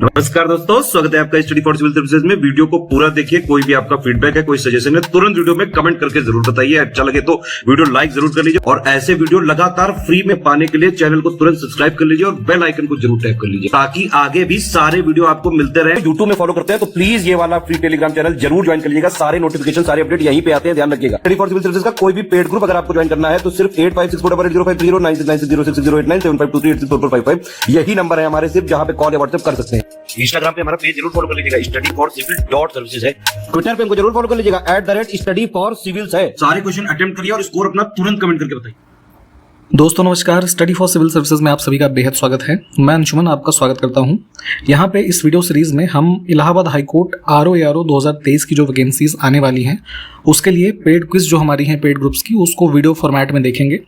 नमस्कार दोस्तों, स्वागत है आपका स्टडी फॉर सिविल सर्विसेज में। वीडियो को पूरा देखिए। कोई भी आपका फीडबैक है, कोई सजेशन है, तुरंत वीडियो में कमेंट करके जरूर बताइए। अच्छा लगे तो वीडियो लाइक जरूर कर लीजिए और ऐसे वीडियो लगातार फ्री में पाने के लिए चैनल को तुरंत सब्सक्राइब कर लीजिए और बेल आइकन को जरूर टैप कर लीजिए ताकि आगे भी सारे वीडियो आपको मिलते रहे। यूट्यूब में फॉलो करते हैं तो प्लीज ये वाला फ्री टेलीग्राम चैनल जरूर ज्वाइन कर लीजिएगा। सारे नोटिफिकेशन, सारे अपडेट यहीं पे आते हैं, ध्यान रखिएगा। स्टडी फॉर सिविल सर्विसेज का कोई भी पेड ग्रुप अगर आपको ज्वाइन करना है तो सिर्फ 856480560660897523860445 यही नंबर है हमारे, सिर्फ जहां पे कॉल या व्हाट्सएप कर सकते हैं। इंस्टाग्राम पे हमारा पेज जरूर फॉलो कर लीजिएगा, studyforcivil.services है। ट्विटर पे हमको जरूर फॉलो कर लीजिएगा, @studyforcivils है। सारे क्वेश्चन अटेम्प्ट करिए और स्कोर अपना तुरंत कमेंट करके बताइए। दोस्तों नमस्कार, स्टडी फॉर सिविल सर्विसेज में आप सभी का बेहद स्वागत है। मैं अंशुमन आपका स्वागत करता हूं। यहां पे इस वीडियो सीरीज में हम इलाहाबाद हाईकोर्ट RO 2023 की जो वैकेंसीज आने वाली हैं उसके लिए पेड क्विज जो हमारी हैं पेड ग्रुप्स की, उसको वीडियो फॉर्मेट में देखेंगे।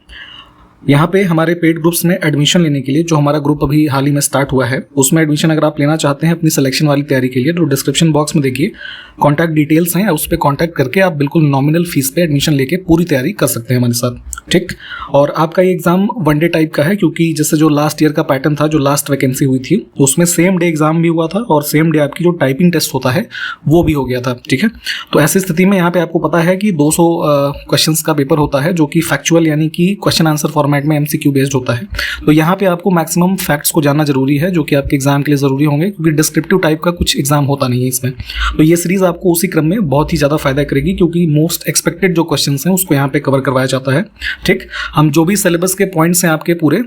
यहाँ पे हमारे पेड ग्रुप्स में एडमिशन लेने के लिए जो हमारा ग्रुप अभी हाल ही में स्टार्ट हुआ है उसमें एडमिशन अगर आप लेना चाहते हैं अपनी सिलेक्शन वाली तैयारी के लिए तो डिस्क्रिप्शन बॉक्स में देखिए कॉन्टैक्ट डिटेल्स हैं, उस पर कॉन्टैक्ट करके आप बिल्कुल नॉमिनल फीस पे एडमिशन लेके पूरी तैयारी कर सकते हैं हमारे साथ, ठीक। और आपका ये एग्जाम वनडे टाइप का है क्योंकि जैसे जो लास्ट ईयर का पैटर्न था, जो लास्ट वैकेंसी हुई थी उसमें सेम डे एग्जाम भी हुआ था और सेम डे आपकी जो टाइपिंग टेस्ट होता है वो भी हो गया था, ठीक है। तो ऐसी स्थिति में यहाँ पे आपको पता है कि 200 क्वेश्चंस का पेपर होता है जो कि फैक्चुअल यानी कि क्वेश्चन आंसर फॉर्मेट में MCQ बेस्ड होता है। तो यहाँ पे आपको मैक्सिमम फैक्ट्स को जानना जरूरी है जो कि आपके एग्जाम के लिए जरूरी होंगे क्योंकि डिस्क्रिप्टिव टाइप का कुछ एग्जाम होता नहीं है इसमें। तो ये सीरीज आपको उसी क्रम में बहुत ही ज़्यादा फायदा करेगी क्योंकि मोस्ट एक्सपेक्टेड जो क्वेश्चंस हैं उसको यहाँ पे कवर करवाया जाता है, ठीक। हम जो भी सिलेबस के पॉइंट्स हैं आपके पूरे,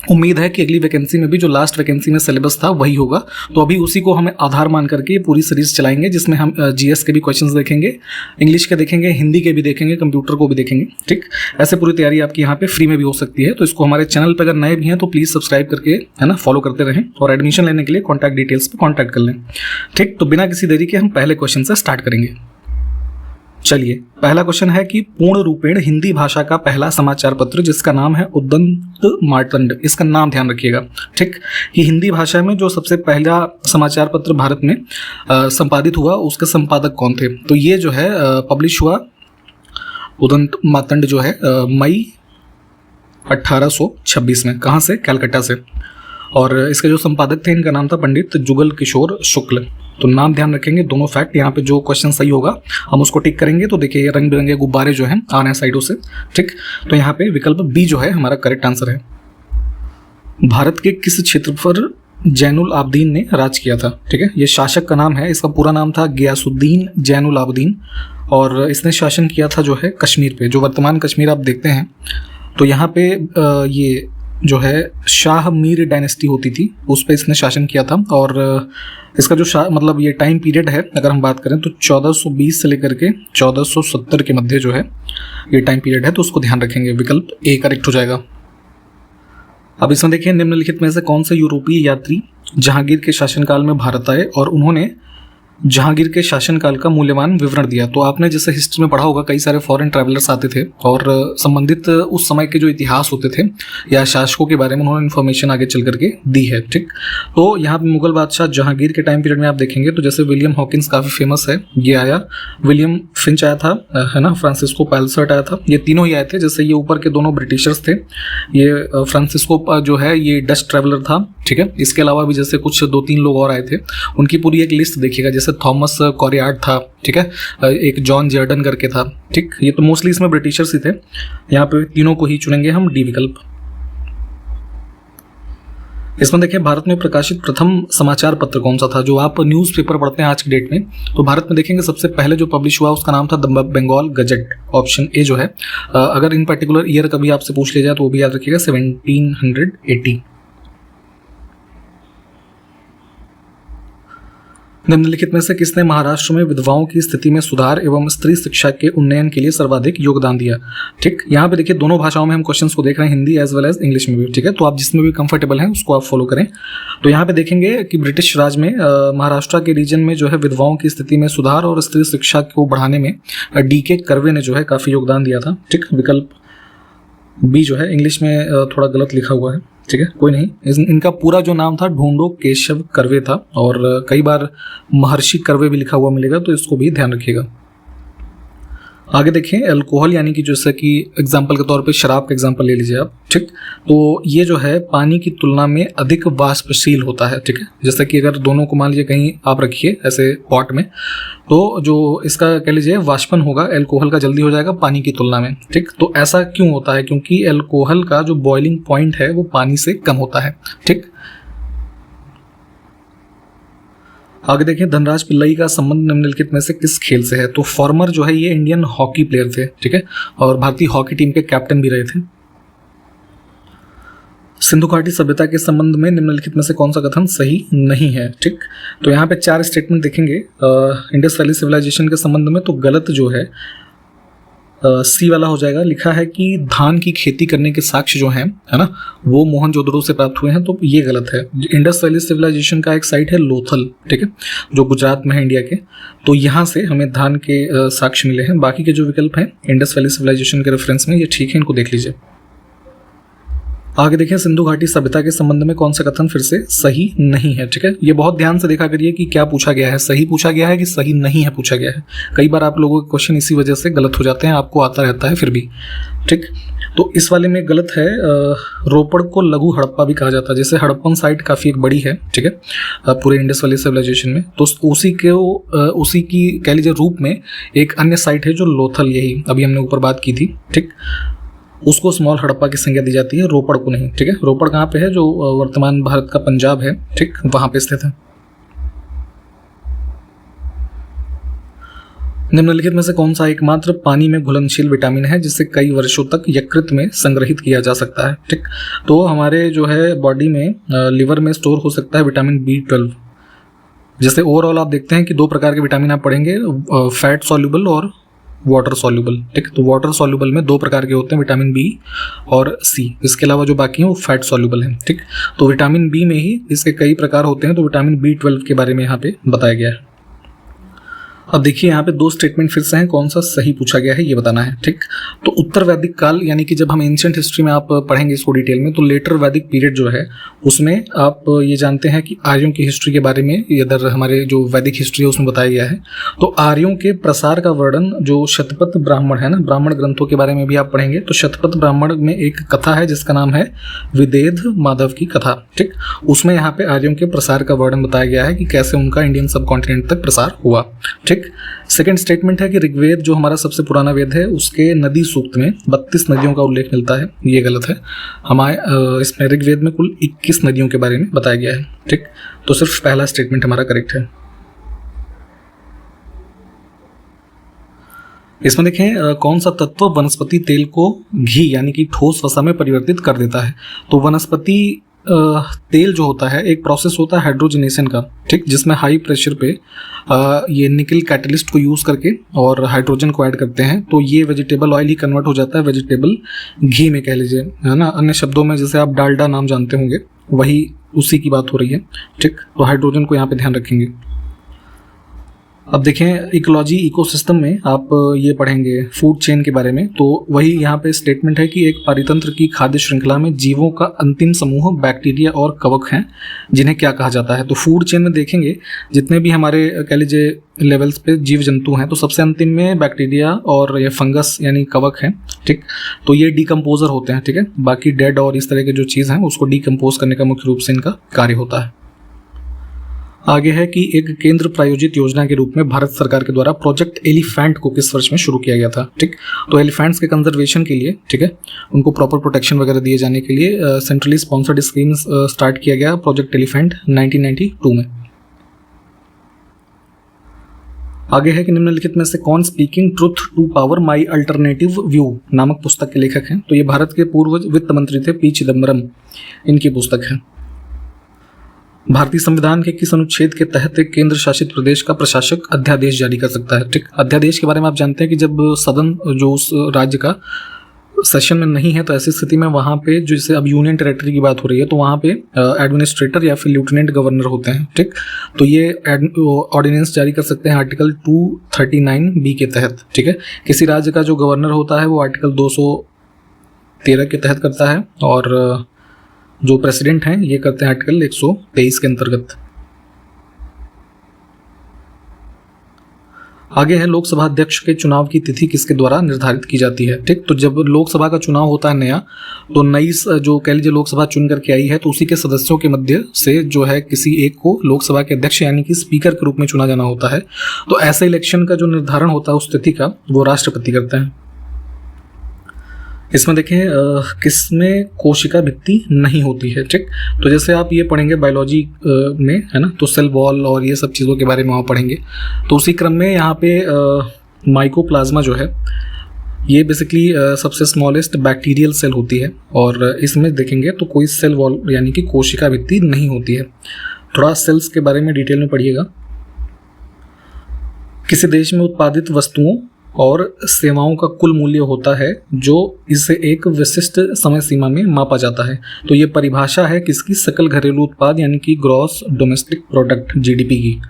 उम्मीद है कि अगली वैकेंसी में भी जो लास्ट वैकेंसी में सिलेबस था वही होगा। तो अभी उसी को हमें आधार मान करके पूरी सीरीज चलाएंगे जिसमें हम GS के भी क्वेश्चंस देखेंगे, इंग्लिश के देखेंगे, हिंदी के भी देखेंगे, कंप्यूटर को भी देखेंगे, ठीक। ऐसे पूरी तैयारी आपकी यहाँ पे फ्री में भी हो सकती है। तो इसको हमारे चैनल पर अगर नए भी हैं तो प्लीज़ सब्सक्राइब करके, है ना, फॉलो करते रहें और एडमिशन लेने के लिए कॉन्टैक्ट डिटेल्स पर कॉन्टैक्ट कर लें, ठीक। तो बिना किसी देरी के हम पहले क्वेश्चन से स्टार्ट करेंगे। चलिए, पहला क्वेश्चन है कि पूर्ण रूपेण हिंदी भाषा का पहला समाचार पत्र जिसका नाम है उद्दंत मार्तंड, इसका नाम ध्यान रखिएगा, ठीक। कि हिंदी भाषा में जो सबसे पहला समाचार पत्र भारत में संपादित हुआ उसके संपादक कौन थे। तो ये जो है पब्लिश हुआ उद्दंत मार्तंड जो है मई 1826 में। कहाँ से? कलकत्ता से। और इसके जो संपादक थे इनका नाम था पंडित जुगल किशोर शुक्ल। तो नाम ध्यान रखेंगे, दोनों फैक्ट। यहाँ पे जो क्वेश्चन सही होगा हम उसको टिक करेंगे। तो देखिए ये रंग बिरंगे गुब्बारे जो हैं आ रहे हैं साइडों से, ठीक। तो यहाँ पे विकल्प B जो है हमारा करेक्ट आंसर है। भारत के किस क्षेत्र पर जैनुल आबदीन ने राज किया था, ठीक है। ये शासक का नाम है, इसका पूरा नाम था गियासुद्दीन जैनुल आबदीन और इसने शासन किया था जो है कश्मीर पे, जो वर्तमान कश्मीर आप देखते हैं। तो यहाँ पे ये जो है शाह मीर डायनेस्टी होती थी उस पर इसने शासन किया था। और इसका जो मतलब ये टाइम पीरियड है अगर हम बात करें तो 1420 से लेकर के 1470 के मध्य जो है ये टाइम पीरियड है। तो उसको ध्यान रखेंगे, विकल्प A करेक्ट हो जाएगा। अब इसमें देखिए निम्नलिखित में से कौन से यूरोपीय यात्री जहांगीर के शासनकाल में भारत आए और उन्होंने जहांगीर के शासनकाल का मूल्यवान विवरण दिया। तो आपने जैसे हिस्ट्री में पढ़ा होगा कई सारे फॉरेन ट्रैवलर्स आते थे और संबंधित उस समय के जो इतिहास होते थे या शासकों के बारे में उन्होंने इन्फॉर्मेशन आगे चल करके दी है, ठीक। तो यहाँ पे मुगल बादशाह जहांगीर के टाइम पीरियड में आप देखेंगे तो जैसे विलियम हॉकिंस काफ़ी फेमस है, ये आया, विलियम फिंच आया था, है ना, फ्रांसिस्को पैलसर्ट आया था, ये तीनों ही आए थे। जैसे ये ऊपर के दोनों ब्रिटिशर्स थे, ये फ्रांसिस्को जो है ये डच ट्रैवलर था, ठीक है। इसके अलावा भी जैसे कुछ 2-3 लोग और आए थे, उनकी पूरी एक लिस्ट देखिएगा। जैसे थॉमस कॉरियार्ड था, ठीक है, एक जॉन जर्डन करके था, ठीक। ये तो मोस्टली इसमें ब्रिटिशर्स ही थे। यहाँ पे तीनों को ही चुनेंगे हम, D विकल्प। इसमें देखिए भारत में प्रकाशित प्रथम समाचार पत्र कौन सा था, जो आप न्यूज़पेपर पढ़ते हैं आज की डेट में। तो भारत में देखेंगे सबसे पहले जो पब्लिश हुआ उसका नाम था the Bengal gazette, option A जो है। अगर इन पर्टिकुलर ईयर कभी आपसे पूछ लिया जाए तो वो भी याद रखिएगा, 1780। निम्नलिखित में से किसने महाराष्ट्र में विधवाओं की स्थिति में सुधार एवं स्त्री शिक्षा के उन्नयन के लिए सर्वाधिक योगदान दिया, ठीक। यहाँ पे देखिए दोनों भाषाओं में हम क्वेश्चंस को देख रहे हैं, Hindi as well as English में भी, ठीक है। तो आप जिसमें भी कंफर्टेबल हैं उसको आप फॉलो करें। तो यहाँ पे देखेंगे कि ब्रिटिश राज में महाराष्ट्र के रीजन में जो है विधवाओं की स्थिति में सुधार और स्त्री शिक्षा को बढ़ाने में DK कर्वे ने जो है काफ़ी योगदान दिया था, ठीक। विकल्प B जो है इंग्लिश में थोड़ा गलत लिखा हुआ है, ठीक है, कोई नहीं। इनका पूरा जो नाम था ढूंढो केशव कर्वे था और कई बार महर्षि कर्वे भी लिखा हुआ मिलेगा, तो इसको भी ध्यान रखिएगा। आगे देखें अल्कोहल यानी कि जैसे कि एग्जांपल के तौर पे शराब का एग्जांपल ले लीजिए आप, ठीक। तो ये जो है पानी की तुलना में अधिक वाष्पशील होता है, ठीक है। जैसे कि अगर दोनों को मान लीजिए कहीं आप रखिए ऐसे पॉट में, तो जो इसका कह लीजिए वाष्पन होगा अल्कोहल का जल्दी हो जाएगा पानी की तुलना में, ठीक। तो ऐसा क्यों होता है? क्योंकि अल्कोहल का जो बॉइलिंग पॉइंट है वो पानी से कम होता है, ठीक। आगे देखें धनराज पिल्लई का संबंध निम्नलिखित में से किस खेल से है? तो फॉर्मर जो है ये इंडियन हॉकी प्लेयर थे, ठीक है, और भारतीय हॉकी टीम के कैप्टन भी रहे थे। सिंधु घाटी सभ्यता के संबंध में निम्नलिखित में से कौन सा कथन सही नहीं है? ठीक, तो यहाँ पे 4 स्टेटमेंट देखेंगे इंडस वैली सिविलाइजेशन के संबंध में। तो गलत जो है सी वाला हो जाएगा। लिखा है कि धान की खेती करने के साक्ष्य जो हैं, है ना, वो मोहनजोदड़ो से प्राप्त हुए हैं, तो ये गलत है। इंडस वैली सिविलाइजेशन का एक साइट है लोथल, ठीक है, जो गुजरात में है इंडिया के, तो यहाँ से हमें धान के साक्ष्य मिले हैं। बाकी के जो विकल्प हैं इंडस वैली सिविलाइजेशन के रेफरेंस में, ये ठीक है, इनको देख लीजिए। आगे देखें सिंधु घाटी सभ्यता के संबंध में कौन सा कथन फिर से सही नहीं है? ठीक है, ये बहुत ध्यान से देखा करिए कि क्या पूछा गया है, सही पूछा गया है कि सही नहीं है पूछा गया है। कई बार आप लोगों के क्वेश्चन इसी वजह से गलत हो जाते हैं, आपको आता रहता है फिर भी, ठीक। तो इस वाले में गलत है। रोपड़ को लघु हड़प्पा भी कहा जाता है। जैसे हड़प्पन साइट काफ़ी एक बड़ी है, ठीक है, पूरे इंडस वैली सिविलाइजेशन में, तो उसी की कह लीजिए रूप में एक अन्य साइट है जो लोथल, यही अभी हमने ऊपर बात की थी, ठीक, उसको स्मॉल हड़प्पा की संज्ञा दी जाती है, रोपड़ को नहीं, ठीक है। रोपड़ कहाँ पे है? जो वर्तमान भारत का पंजाब है, ठीक, वहां पे स्थित है। निम्नलिखित में से कौन सा एकमात्र पानी में घुलनशील विटामिन है जिसे कई वर्षों तक यकृत में संग्रहित किया जा सकता है? ठीक, तो हमारे जो है बॉडी में लिवर में स्टोर हो सकता है विटामिन B12। जैसे ओवरऑल आप देखते हैं कि 2 प्रकार के विटामिन आप पढ़ेंगे, फैट सॉल्युबल और वाटर सॉल्युबल, ठीक। तो वाटर सॉल्युबल में 2 प्रकार के होते हैं, विटामिन बी और सी। इसके अलावा जो बाकी हैं वो फैट सॉल्युबल हैं, ठीक। तो विटामिन बी में ही इसके कई प्रकार होते हैं, तो विटामिन B12 के बारे में यहाँ पे बताया गया है। अब देखिए यहाँ पे 2 स्टेटमेंट फिर से हैं, कौन सा सही पूछा गया है ये बताना है, ठीक। तो उत्तर वैदिक काल यानी कि जब हम एंशिएंट हिस्ट्री में आप पढ़ेंगे इसको डिटेल में, तो लेटर वैदिक पीरियड जो है उसमें आप ये जानते हैं कि आर्यों की हिस्ट्री के बारे में इधर हमारे जो वैदिक हिस्ट्री है उसमें बताया गया है। तो आर्यों के प्रसार का वर्णन जो शतपथ ब्राह्मण है ना, ब्राह्मण ग्रंथों के बारे में भी आप पढ़ेंगे, तो शतपथ ब्राह्मण में एक कथा है जिसका नाम है विदेध माधव की कथा, ठीक। उसमें यहाँ पे आर्यों के प्रसार का वर्णन बताया गया है कि कैसे उनका इंडियन सब कॉन्टिनेंट तक प्रसार हुआ, ठीक। सेकंड स्टेटमेंट है कि ऋग्वेद जो हमारा सबसे पुराना वेद है उसके नदी सूक्त में 32 नदियों का उल्लेख मिलता है, ये गलत है। हमारे इसमें ऋग्वेद में कुल 21 नदियों के बारे में बताया गया है, ठीक। तो सिर्फ पहला स्टेटमेंट हमारा करेक्ट है। इसमें देखें कौन सा तत्व वनस्पति तेल को घी यानी कि ठोस वसा में परिवर्तित कर देता है? तो वनस्पति तेल जो होता है एक प्रोसेस होता है हाइड्रोजनेशन का, ठीक, जिसमें हाई प्रेशर पे ये निकल कैटलिस्ट को यूज़ करके और हाइड्रोजन को ऐड करते हैं, तो ये वेजिटेबल ऑयल ही कन्वर्ट हो जाता है वेजिटेबल घी में, कह लीजिए, है ना। अन्य शब्दों में जैसे आप डालडा नाम जानते होंगे, वही उसी की बात हो रही है, ठीक। तो हाइड्रोजन को यहाँ पे ध्यान रखेंगे। अब देखें इकोलॉजी इकोसिस्टम में आप ये पढ़ेंगे फूड चेन के बारे में, तो वही यहाँ पे स्टेटमेंट है कि एक पारितंत्र की खाद्य श्रृंखला में जीवों का अंतिम समूह बैक्टीरिया और कवक हैं, जिन्हें क्या कहा जाता है? तो फूड चेन में देखेंगे जितने भी हमारे कह लीजिए लेवल्स पे जीव जंतु हैं, तो सबसे अंतिम में बैक्टीरिया और ये फंगस यानी कवक हैं, ठीक। तो ये डिकम्पोजर होते हैं, ठीक है। बाकी डेड और इस तरह के जो चीज़ हैं उसको डिकम्पोज करने का मुख्य रूप से इनका कार्य होता है। आगे है कि एक केंद्र प्रायोजित योजना के रूप में भारत सरकार के द्वारा प्रोजेक्ट एलिफेंट को किस वर्ष में शुरू किया गया था? ठीक, तो एलिफेंट्स के कंजर्वेशन के लिए, ठीक है, उनको प्रॉपर प्रोटेक्शन वगैरह दिए जाने के लिए सेंट्रली स्पॉन्सर्ड स्कीम स्टार्ट किया गया प्रोजेक्ट एलिफेंट 1992 में। आगे है कि निम्नलिखित में से कौन speaking truth to power my alternative view नामक पुस्तक के लेखक हैं? तो ये भारत के पूर्व वित्त मंत्री थे पी चिदम्बरम, इनकी पुस्तक है। भारतीय संविधान के किस अनुच्छेद के तहत एक केंद्र शासित प्रदेश का प्रशासक अध्यादेश जारी कर सकता है? ठीक, अध्यादेश के बारे में आप जानते हैं कि जब सदन जो उस राज्य का सेशन में नहीं है तो ऐसी स्थिति में वहाँ पे जैसे अब यूनियन टेरिटरी की बात हो रही है तो वहाँ पे एडमिनिस्ट्रेटर या फिर लेफ्टिनेंट गवर्नर होते हैं। ठीक, तो ये ऑर्डिनेंस जारी कर सकते हैं आर्टिकल 239B के तहत। ठीक है, किसी राज्य का जो गवर्नर होता है वो आर्टिकल 213 के तहत करता है और जो प्रेसिडेंट हैं ये करते हैं आर्टिकल 123 के अंतर्गत। आगे है लोकसभा अध्यक्ष के चुनाव की तिथि किसके द्वारा निर्धारित की जाती है। ठीक, तो जब लोकसभा का चुनाव होता है नया, तो नई जो कह लीजिए लोकसभा चुन करके आई है, तो उसी के सदस्यों के मध्य से जो है किसी एक को लोकसभा के अध्यक्ष यानी कि स्पीकर के रूप में चुना जाना होता है। तो ऐसे इलेक्शन का जो निर्धारण होता है उस तिथि का, वो राष्ट्रपति करते हैं। इसमें देखें किसमें कोशिका भित्ति नहीं होती है। ठीक, तो जैसे आप ये पढ़ेंगे बायोलॉजी में, है ना, तो सेल वॉल और ये सब चीज़ों के बारे में वहाँ पढ़ेंगे। तो उसी क्रम में यहाँ पे माइकोप्लाज्मा जो है ये बेसिकली सबसे स्मॉलेस्ट बैक्टीरियल सेल होती है, और इसमें देखेंगे तो कोई सेल वॉल यानी कि कोशिका भित्ति नहीं होती है। थोड़ा सेल्स के बारे में डिटेल में पढ़िएगा। किसी देश में उत्पादित वस्तुओं और सेवाओं का कुल मूल्य होता है जो इसे एक विशिष्ट समय सीमा में मापा जाता है। तो ये परिभाषा है किसकी, सकल घरेलू उत्पाद यानी कि ग्रॉस डोमेस्टिक प्रोडक्ट, जीडीपी की।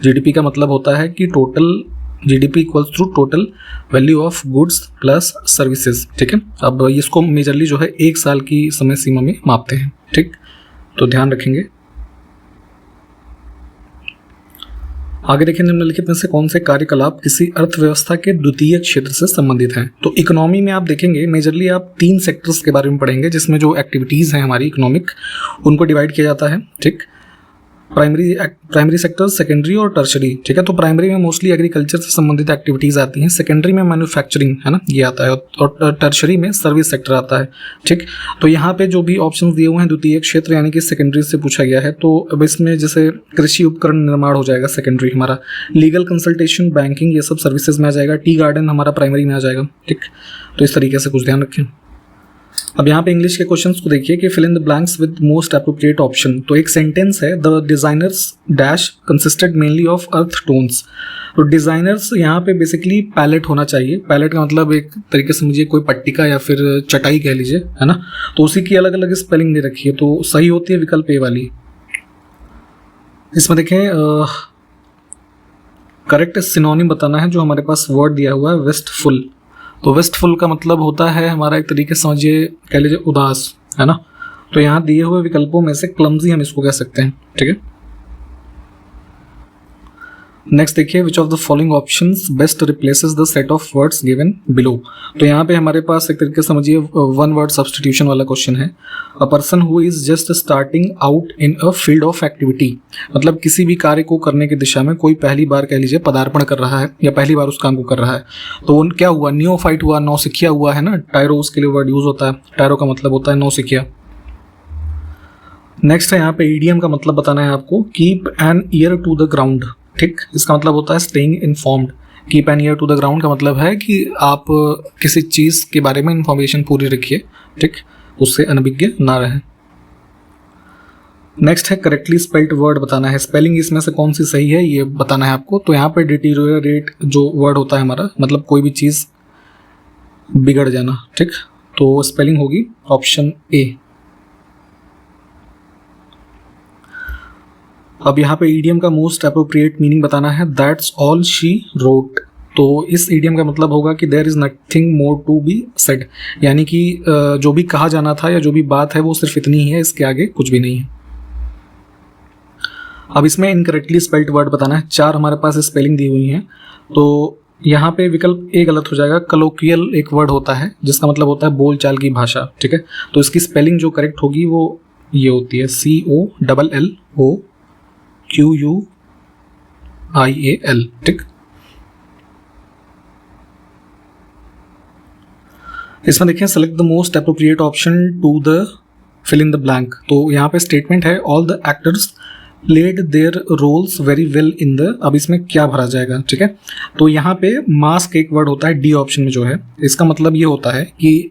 जीडीपी का मतलब होता है कि total GDP equals to total value of goods plus services. ठीक है, अब इसको मेजरली जो है एक साल की समय सीमा में मापते हैं। ठीक, तो ध्यान रखेंगे। आगे देखिए निम्नलिखित में से कौन से कार्यकलाप किसी अर्थव्यवस्था के द्वितीय क्षेत्र से संबंधित हैं। तो इकोनॉमी में आप देखेंगे मेजरली आप 3 सेक्टर्स के बारे में पढ़ेंगे, जिसमें जो एक्टिविटीज़ हैं हमारी इकोनॉमिक, उनको डिवाइड किया जाता है। ठीक, प्राइमरी सेक्टर, सेकेंडरी और टर्शरी। ठीक है, तो प्राइमरी में मोस्टली एग्रीकल्चर से संबंधित एक्टिविटीज़ आती हैं, सेकेंडरी में मैन्युफैक्चरिंग, है ना, ये आता है, और टर्शरी में सर्विस सेक्टर आता है। ठीक, तो यहाँ पे जो भी ऑप्शंस दिए हुए हैं द्वितीय क्षेत्र यानी कि सेकेंडरी से पूछा गया है, तो अब इसमें जैसे कृषि उपकरण निर्माण हो जाएगा सेकेंडरी हमारा, लीगल कंसल्टेशन, बैंकिंग, ये सब सर्विसेज में आ जाएगा, टी गार्डन हमारा प्राइमरी में आ जाएगा। ठीक, तो इस तरीके से कुछ ध्यान रखें। अब यहाँ पे इंग्लिश के क्वेश्चंस को देखिए कि fill in the blanks with most appropriate option. तो एक सेंटेंस है, the designers dash consisted mainly of earth tones. तो डिजाइनर्स यहाँ पे बेसिकली पैलेट होना चाहिए। पैलेट का मतलब एक तरीके से मुझे कोई पट्टिका या फिर चटाई कह लीजिए, है ना, तो उसी की अलग अलग स्पेलिंग दे रखी है, तो सही होती है विकल्प ए वाली। इसमें देखें करेक्ट सिनोनिम बताना है जो हमारे पास वर्ड दिया हुआ है वेस्टफुल। तो वेस्टफुल का मतलब होता है हमारा एक तरीके से समझिए कह लीजिए उदास, है ना, तो यहाँ दिए हुए विकल्पों में से क्लमजी हम इसको कह सकते हैं। ठीक है, नेक्स्ट देखिए which of the following options best replaces the set of words given below. तो यहाँ पे हमारे पास एक तरीके से समझिए वन वर्ड सब्स्टिट्यूशन वाला क्वेश्चन है। A person who is just starting out in a field of activity, मतलब किसी भी कार्य को करने की दिशा में कोई पहली बार कह लीजिए पदार्पण कर रहा है या पहली बार उस काम को कर रहा है, तो वो क्या हुआ, नियोफाइट हुआ, नौसिखिया हुआ, है ना। टायरो उसके लिए वर्ड यूज होता है, टायरो का मतलब होता है नौसिखिया। नेक्स्ट है यहाँ पे ईडियम का मतलब बताना है आपको, keep an ear to the ground. ठीक, इसका मतलब होता है staying informed. Keep an ear to the ground का मतलब है कि आप किसी चीज़ के बारे में इंफॉर्मेशन पूरी रखिए, ठीक, उससे अनभिज्ञ ना रहें। नेक्स्ट है करेक्टली स्पेल्ड वर्ड बताना है। स्पेलिंग इसमें से कौन सी सही है ये बताना है आपको। तो यहाँ पे डिटीरियोरेट जो वर्ड होता है हमारा, मतलब कोई भी चीज़ बिगड़ जाना। ठीक, तो स्पेलिंग होगी ऑप्शन ए। अब यहाँ पे ईडियम का मोस्ट अप्रोप्रिएट मीनिंग बताना है, दैट्स ऑल शी रोट। तो इस ईडियम का मतलब होगा कि there is nothing more to be said, यानी कि जो भी कहा जाना था या जो भी बात है वो सिर्फ इतनी ही है, इसके आगे कुछ भी नहीं है। अब इसमें इनकरेक्टली स्पेल्ड वर्ड बताना है। 4 हमारे पास स्पेलिंग दी हुई हैं, तो यहाँ पे विकल्प ए गलत हो जाएगा। कलोकियल एक वर्ड होता है जिसका मतलब होता है बोलचाल की भाषा। ठीक है, तो इसकी स्पेलिंग जो करेक्ट होगी वो ये होती है COLLOQUIAL। ठीक, इसमें देखिए select the most appropriate option to the fill in the blank. तो यहाँ पे स्टेटमेंट है all the actors played their roles very well in the. अब इसमें क्या भरा जाएगा, ठीक है, तो यहाँ पे मास्क एक वर्ड होता है डी ऑप्शन में जो है। इसका मतलब ये होता है कि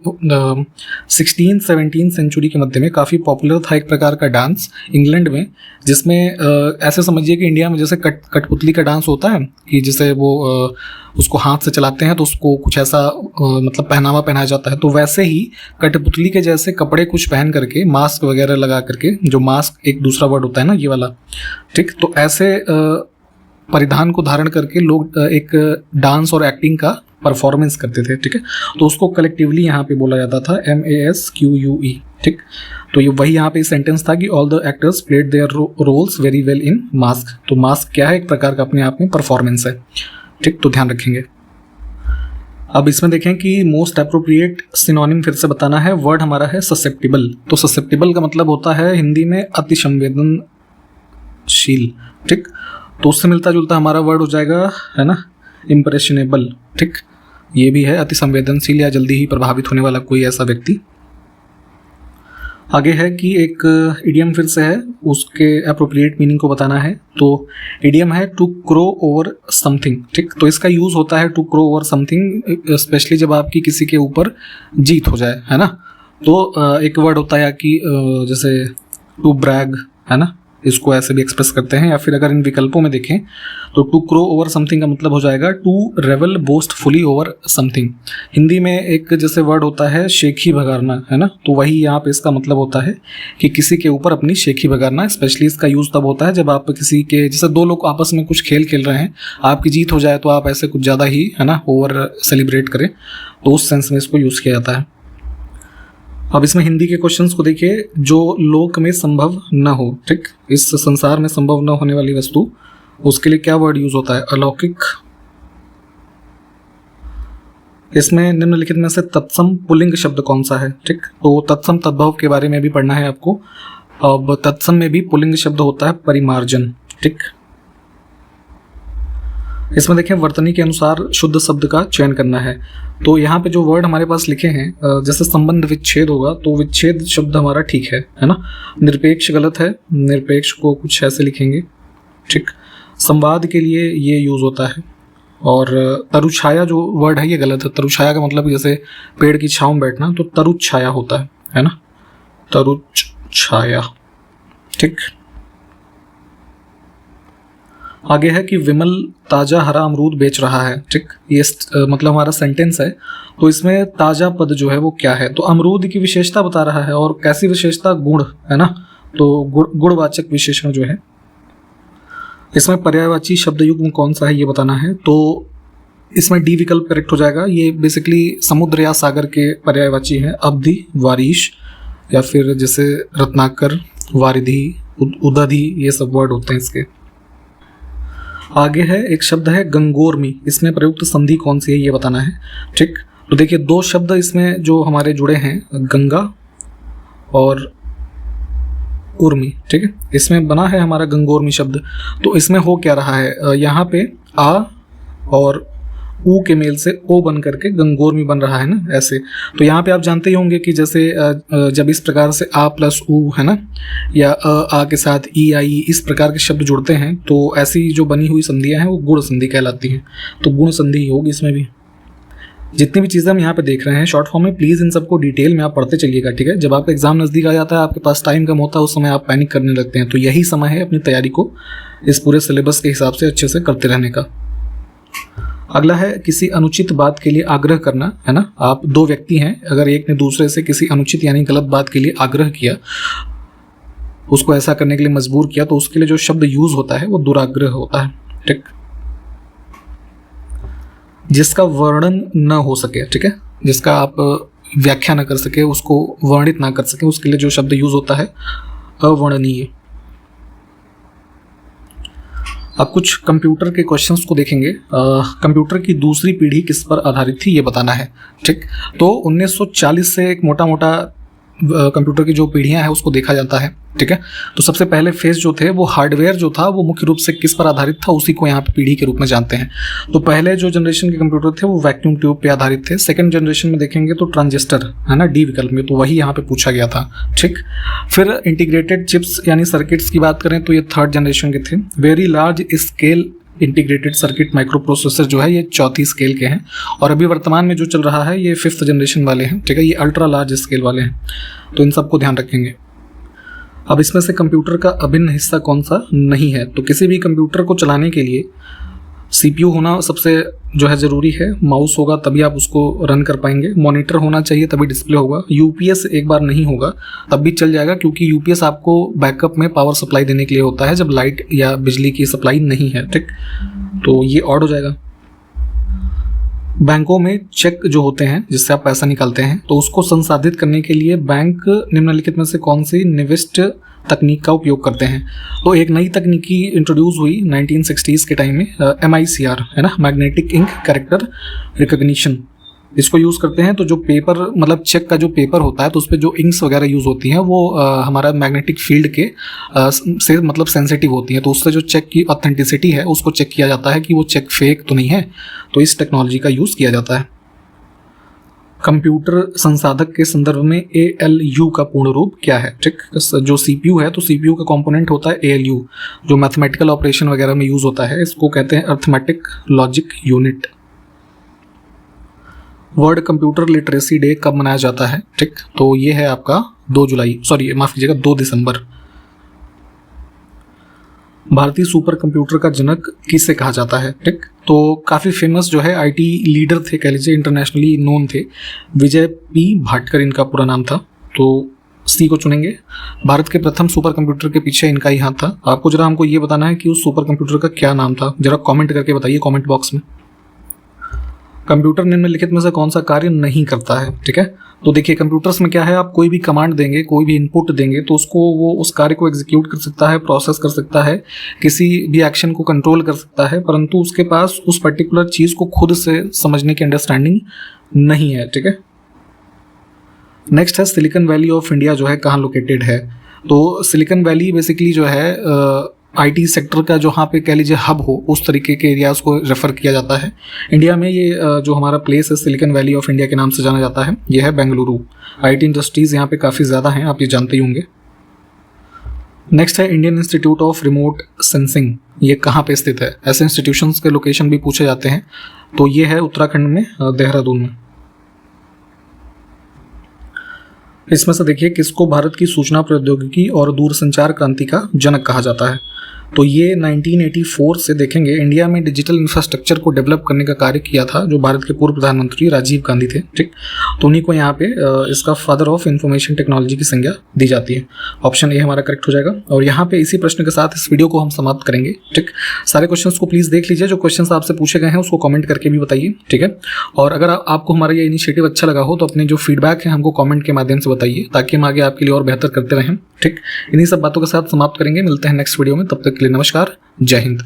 16-17 सेंचुरी के मध्य में काफ़ी पॉपुलर था एक प्रकार का डांस इंग्लैंड में, जिसमें ऐसे समझिए कि इंडिया में जैसे कठपुतली का डांस होता है कि जैसे वो उसको हाथ से चलाते हैं तो उसको कुछ ऐसा मतलब पहनावा पहनाया जाता है, तो वैसे ही कठपुतली के जैसे कपड़े कुछ पहन करके मास्क वगैरह लगा करके, जो मास्क एक दूसरा वर्ड होता है ना ये वाला, ठीक, तो ऐसे परिधान को धारण करके लोग एक डांस और एक्टिंग का परफॉर्मेंस करते थे। ठीक है, तो उसको कलेक्टिवली यहाँ पे बोला जाता था MASQUE। ठीक, तो ये वही यहाँ पे सेंटेंस था कि all the actors played their roles very well in mask. तो मास्क क्या है, एक प्रकार का अपने आप में परफॉर्मेंस है। ठीक, तो ध्यान रखेंगे। अब इसमें देखें कि मोस्ट अप्रोप्रिएट सिनोनिम फिर से बताना है। वर्ड हमारा है ससेप्टिबल। तो ससेप्टिबल का मतलब होता है हिंदी में अति संवेदनशील। ठीक, तो उससे मिलता जुलता हमारा वर्ड हो जाएगा, है ना, इम्प्रेशनेबल। ठीक, ये भी है अति संवेदनशील या जल्दी ही प्रभावित होने वाला कोई ऐसा व्यक्ति। आगे है कि एक इडियम फिर से है, उसके अप्रोप्रिएट मीनिंग को बताना है। तो इडियम है टू क्रो ओवर समथिंग। ठीक, तो इसका यूज होता है to crow over something, especially जब आपकी किसी के ऊपर जीत हो जाए, है ना। तो एक वर्ड होता है कि जैसे टू ब्रैग, है ना, इसको ऐसे भी एक्सप्रेस करते हैं। या फिर अगर इन विकल्पों में देखें तो टू क्रो ओवर समथिंग का मतलब हो जाएगा टू रेवल बोस्टफुली ओवर समथिंग। हिंदी में एक जैसे वर्ड होता है शेखी भगाना, है ना, तो वही यहाँ पे इसका मतलब होता है कि किसी के ऊपर अपनी शेखी भगाना। स्पेशली इसका यूज़ तब होता है जब आप किसी के, जैसे दो लोग आपस में कुछ खेल खेल रहे हैं, आपकी जीत हो जाए तो आप ऐसे कुछ ज़्यादा ही, है ना, ओवर सेलिब्रेट करें, तो उस सेंस में इसको यूज़ किया जाता है। अब इसमें हिंदी के क्वेश्चंस को देखिए। जो लोक में संभव न हो, ठीक, इस संसार में संभव न होने वाली वस्तु, उसके लिए क्या वर्ड यूज होता है? अलौकिक। इसमें निम्नलिखित में से तत्सम पुल्लिंग शब्द कौन सा है? ठीक, तो तत्सम तद्भव के बारे में भी पढ़ना है आपको। अब तत्सम में भी पुल्लिंग शब्द होता है परिमार्जन। ठीक, इसमें देखें वर्तनी के अनुसार शुद्ध शब्द का चयन करना है। तो यहाँ पे जो वर्ड हमारे पास लिखे हैं, जैसे संबंध विच्छेद होगा तो विच्छेद शब्द हमारा ठीक है ना। निरपेक्ष गलत है, निरपेक्ष को कुछ ऐसे लिखेंगे। ठीक, संवाद के लिए ये यूज होता है। और तरुछाया जो वर्ड है ये गलत है। तरुछाया का मतलब जैसे पेड़ की छांव में बैठना, तो तरुछाया होता है ना, तरुछाया। ठीक, आगे है कि विमल ताजा हरा अमरूद बेच रहा है। ठीक, ये मतलब हमारा सेंटेंस है। तो इसमें ताजा पद जो है वो क्या है? तो अमरूद की विशेषता बता रहा है। और कैसी विशेषता? गुण, है ना, तो गुणवाचक विशेषण जो है। इसमें पर्यायवाची शब्द युग्म कौन सा है ये बताना है। तो इसमें डी विकल्प करेक्ट हो जाएगा। ये बेसिकली समुद्र या सागर के पर्यायवाची है। अवधि, वारिश, या फिर जैसे रत्नाकर, वारिधि, उदधि, ये सब वर्ड होते हैं इसके। आगे है एक शब्द है गंगोर्मी। इसमें प्रयुक्त संधि कौन सी है ये बताना है। ठीक, तो देखिए दो शब्द इसमें जो हमारे जुड़े हैं, गंगा और उर्मी। ठीक है, इसमें बना है हमारा गंगोर्मी शब्द। तो इसमें हो क्या रहा है, यहाँ पे आ और ऊ के मेल से ओ बन करके गंगोर्मी बन रहा है ना, ऐसे। तो यहाँ पे आप जानते ही होंगे कि जैसे जब इस प्रकार से आ प्लस ऊ, है ना, या आ के साथ ई आई, इस प्रकार के शब्द जुड़ते हैं तो ऐसी जो बनी हुई संधियाँ हैं वो गुण संधि कहलाती हैं। तो गुण संधि होगी इसमें भी। जितनी भी चीज़ें हम यहाँ पे देख रहे हैं शॉर्ट फॉर्म में, प्लीज़ इन सबको डिटेल में आप पढ़ते चलिएगा। ठीक है, जब आपका एग्जाम नज़दीक आ जाता है, आपके पास टाइम कम होता है, उस समय आप पैनिक करने लगते हैं। तो यही समय है अपनी तैयारी को इस पूरे सिलेबस के हिसाब से अच्छे से करते रहने का। अगला है किसी अनुचित बात के लिए आग्रह करना, है ना। आप दो व्यक्ति हैं, अगर एक ने दूसरे से किसी अनुचित यानी गलत बात के लिए आग्रह किया, उसको ऐसा करने के लिए मजबूर किया, तो उसके लिए जो शब्द यूज होता है वो दुराग्रह होता है। ठीक, जिसका वर्णन न हो सके, ठीक है, जिसका आप व्याख्या न कर सके, उसको वर्णित ना कर सके, उसके लिए जो शब्द यूज होता है अवर्णनीय। अब कुछ कंप्यूटर के क्वेश्चंस को देखेंगे। कंप्यूटर की दूसरी पीढ़ी किस पर आधारित थी ये बताना है। ठीक, तो 1940 से एक मोटा मोटा कंप्यूटर की जो पीढ़ियां हैं उसको देखा जाता है। ठीक है, तो सबसे पहले फेज जो थे वो हार्डवेयर जो था वो मुख्य रूप से किस पर आधारित था, उसी को यहाँ पे पीढ़ी के रूप में जानते हैं। तो पहले जो जनरेशन के कंप्यूटर थे वो वैक्यूम ट्यूब पे आधारित थे। सेकंड जनरेशन में देखेंगे तो ट्रांजिस्टर, है ना, डी विकल्प में, तो वही यहाँ पे पूछा गया था। ठीक, फिर इंटीग्रेटेड चिप्स यानी सर्किट्स की बात करें तो ये थर्ड जनरेशन के थे। Very large scale integrated circuit micro processor जो है ये चौथी स्केल के हैं। और अभी वर्तमान में जो चल रहा है ये फिफ्थ जनरेशन वाले हैं। ठीक है, ये अल्ट्रा लार्ज स्केल वाले हैं। तो इन सबको ध्यान रखेंगे। अब इसमें से कंप्यूटर का अभिन्न हिस्सा कौन सा नहीं है? तो किसी भी कंप्यूटर को चलाने के लिए सीपीयू होना सबसे जो है ज़रूरी है। माउस होगा तभी आप उसको रन कर पाएंगे। मॉनिटर होना चाहिए तभी डिस्प्ले होगा। यूपीएस एक बार नहीं होगा तब भी चल जाएगा, क्योंकि यूपीएस आपको बैकअप में पावर सप्लाई देने के लिए होता है जब लाइट या बिजली की सप्लाई नहीं है। ठीक, तो ये ऑड हो जाएगा। बैंकों में चेक जो होते हैं जिससे आप पैसा निकालते हैं, तो उसको संसाधित करने के लिए बैंक निम्नलिखित में से कौन सी निविष्ट तकनीक का उपयोग करते हैं। तो एक नई तकनीकी इंट्रोड्यूस हुई 1960s के टाइम में, MICR है ना, मैग्नेटिक इंक कैरेक्टर रिकॉग्निशन। इसको यूज़ करते हैं तो जो पेपर मतलब चेक का जो पेपर होता है तो उस पर जो इंक्स वगैरह यूज़ होती हैं वो हमारा मैग्नेटिक फील्ड के से मतलब सेंसिटिव होती हैं, तो उससे जो चेक की ऑथेंटिसिटी है उसको चेक किया जाता है कि वो चेक फेक तो नहीं है, तो इस टेक्नोलॉजी का यूज़ किया जाता है। कंप्यूटर संसाधक के संदर्भ में ALU का पूर्ण रूप क्या है? ठीक, जो CPU है तो CPU का कंपोनेंट होता है ALU, जो मैथमेटिकल ऑपरेशन वगैरह में यूज़ होता है, इसको कहते हैं arithmetic logic unit. World computer literacy day कब मनाया जाता है? ठीक, तो ये है आपका 2 दिसंबर। भारतीय सुपर कंप्यूटर का जनक किसे कहा जाता है? ठीक, तो काफ़ी फेमस जो है IT लीडर थे, कह लीजिए इंटरनेशनली नोन थे, विजय P भाटकर इनका पूरा नाम था, तो C को चुनेंगे। भारत के प्रथम सुपर कंप्यूटर के पीछे इनका ही हाथ था। आपको जरा हमको ये बताना है कि उस सुपर कंप्यूटर का क्या नाम था, जरा कमेंट करके बताइए कमेंट बॉक्स में। कंप्यूटर निम्नलिखित में से कौन सा कार्य नहीं करता है? ठीक है, तो देखिए कंप्यूटर्स में क्या है, आप कोई भी कमांड देंगे, कोई भी इनपुट देंगे तो उसको वो उस कार्य को एग्जीक्यूट कर सकता है, प्रोसेस कर सकता है, किसी भी एक्शन को कंट्रोल कर सकता है, परंतु उसके पास उस पर्टिकुलर चीज़ को खुद से समझने की अंडरस्टैंडिंग नहीं है। ठीक है, नेक्स्ट है सिलिकॉन वैली ऑफ इंडिया जो है कहाँ लोकेटेड है? तो सिलिकॉन वैली बेसिकली जो है IT सेक्टर का जो यहाँ पे कह लीजिए हब हो उस तरीके के एरियाज को रेफर किया जाता है। इंडिया में ये जो हमारा प्लेस है सिलिकॉन वैली ऑफ इंडिया के नाम से जाना जाता है, ये है बेंगलुरु। IT इंडस्ट्रीज़ यहाँ पे काफ़ी ज़्यादा हैं, आप ये जानते ही होंगे। नेक्स्ट है Indian institute of remote sensing, ये कहाँ पे स्थित है? ऐसे इंस्टीट्यूशंस के लोकेशन भी पूछे जाते हैं, तो ये है उत्तराखंड में, देहरादून में। इसमें से देखिए किसको भारत की सूचना प्रौद्योगिकी और दूरसंचार क्रांति का जनक कहा जाता है? तो ये 1984 से देखेंगे इंडिया में डिजिटल इंफ्रास्ट्रक्चर को डेवलप करने का कार्य किया था जो भारत के पूर्व प्रधानमंत्री राजीव गांधी थे। ठीक, तो उन्हीं को यहाँ पे इसका फादर ऑफ इंफॉर्मेशन टेक्नोलॉजी की संज्ञा दी जाती है। ऑप्शन ए हमारा करेक्ट हो जाएगा। और यहाँ पे इसी प्रश्न के साथ इस वीडियो को हम समाप्त करेंगे। ठीक, सारे क्वेश्चंस को प्लीज़ देख लीजिए, जो क्वेश्चंस आपसे पूछे गए हैं उसको कमेंट करके भी बताइए। ठीक है, और अगर आपको हमारा ये इनिशिएटिव अच्छा लगा हो तो अपने जो फीडबैक है हमको कमेंट के माध्यम से बताइए, ताकि हम आगे आपके लिए और बेहतर करते रहें। ठीक, इन्हीं सब बातों के साथ समाप्त करेंगे, मिलते हैं नेक्स्ट वीडियो में, तब तक के लिए नमस्कार, जय हिंद।